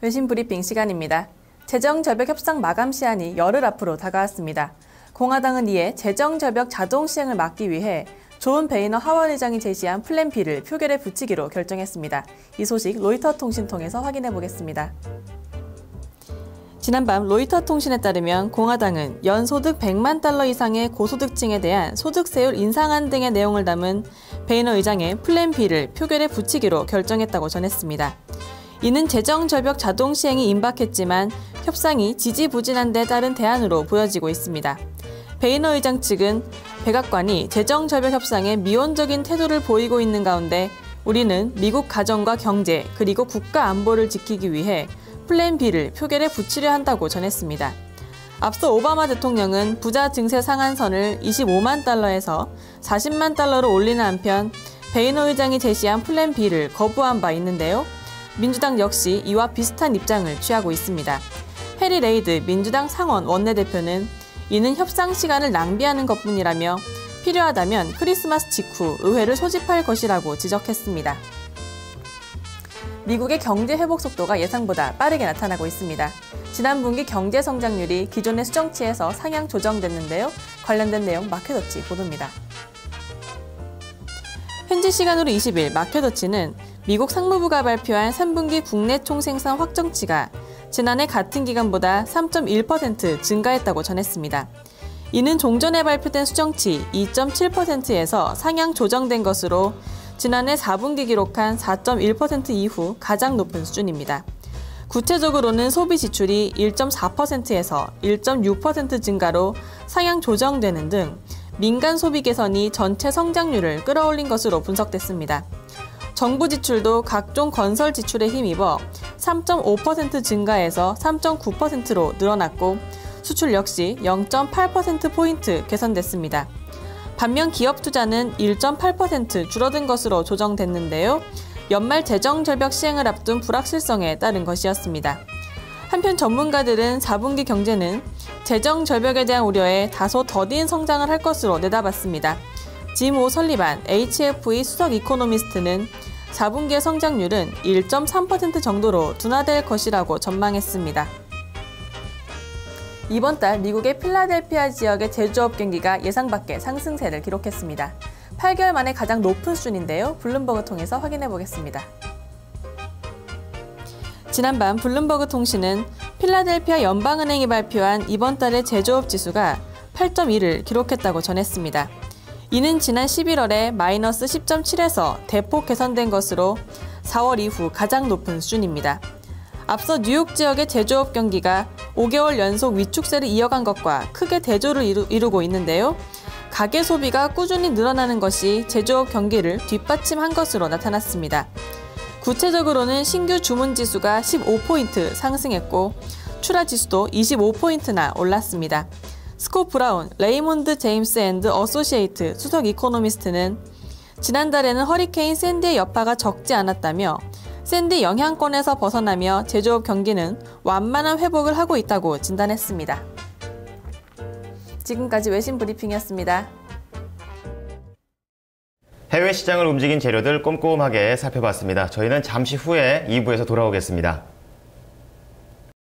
외신 브리핑 시간입니다. 재정절벽 협상 마감 시한이 열흘 앞으로 다가왔습니다. 공화당은 이에 재정절벽 자동 시행을 막기 위해 존 베이너 하원 의장이 제시한 플랜 B를 표결에 붙이기로 결정했습니다. 이 소식 로이터 통신 통해서 확인해 보겠습니다. 지난밤 로이터 통신에 따르면 공화당은 연소득 100만 달러 이상의 고소득층에 대한 소득세율 인상안 등의 내용을 담은 베이너 의장의 플랜 B를 표결에 붙이기로 결정했다고 전했습니다. 이는 재정절벽 자동 시행이 임박했지만 협상이 지지부진한 데 따른 대안으로 보여지고 있습니다. 베이너 의장 측은 백악관이 재정절벽 협상에 미온적인 태도를 보이고 있는 가운데 우리는 미국 가정과 경제 그리고 국가 안보를 지키기 위해 플랜 B를 표결에 붙이려 한다고 전했습니다. 앞서 오바마 대통령은 부자 증세 상한선을 25만 달러에서 40만 달러로 올리는 한편 베이너 의장이 제시한 플랜 B를 거부한 바 있는데요. 민주당 역시 이와 비슷한 입장을 취하고 있습니다. 해리 레이드 민주당 상원 원내대표는 이는 협상 시간을 낭비하는 것뿐이라며 필요하다면 크리스마스 직후 의회를 소집할 것이라고 지적했습니다. 미국의 경제 회복 속도가 예상보다 빠르게 나타나고 있습니다. 지난 분기 경제 성장률이 기존의 수정치에서 상향 조정됐는데요. 관련된 내용 마켓워치 보도입니다. 현지 시간으로 20일 마켓워치는 미국 상무부가 발표한 3분기 국내 총생산 확정치가 지난해 같은 기간보다 3.1% 증가했다고 전했습니다. 이는 종전에 발표된 수정치 2.7%에서 상향 조정된 것으로 지난해 4분기 기록한 4.1% 이후 가장 높은 수준입니다. 구체적으로는 소비 지출이 1.4%에서 1.6% 증가로 상향 조정되는 등 민간 소비 개선이 전체 성장률을 끌어올린 것으로 분석됐습니다. 정부 지출도 각종 건설 지출에 힘입어 3.5% 증가해서 3.9%로 늘어났고 수출 역시 0.8%포인트 개선됐습니다. 반면 기업 투자는 1.8% 줄어든 것으로 조정됐는데요. 연말 재정절벽 시행을 앞둔 불확실성에 따른 것이었습니다. 한편 전문가들은 4분기 경제는 재정절벽에 대한 우려에 다소 더딘 성장을 할 것으로 내다봤습니다. 짐 오 설리반 HFE 수석 이코노미스트는 4분기의 성장률은 1.3% 정도로 둔화될 것이라고 전망했습니다. 이번 달 미국의 필라델피아 지역의 제조업 경기가 예상 밖의 상승세를 기록했습니다. 8개월 만에 가장 높은 수준인데요. 블룸버그 통해서 확인해 보겠습니다. 지난밤 블룸버그 통신은 필라델피아 연방은행이 발표한 이번 달의 제조업 지수가 8.1을 기록했다고 전했습니다. 이는 지난 11월에 마이너스 10.7에서 대폭 개선된 것으로 4월 이후 가장 높은 수준입니다. 앞서 뉴욕 지역의 제조업 경기가 5개월 연속 위축세를 이어간 것과 크게 대조를 이루고 있는데요. 가계 소비가 꾸준히 늘어나는 것이 제조업 경기를 뒷받침한 것으로 나타났습니다. 구체적으로는 신규 주문 지수가 15포인트 상승했고 출하 지수도 25포인트나 올랐습니다. 스콧 브라운, 레이몬드 제임스 앤드 어소시에이트 수석 이코노미스트는 지난달에는 허리케인 샌디의 여파가 적지 않았다며 샌디 영향권에서 벗어나며 제조업 경기는 완만한 회복을 하고 있다고 진단했습니다. 지금까지 외신 브리핑이었습니다. 해외 시장을 움직인 재료들 꼼꼼하게 살펴봤습니다. 저희는 잠시 후에 2부에서 돌아오겠습니다.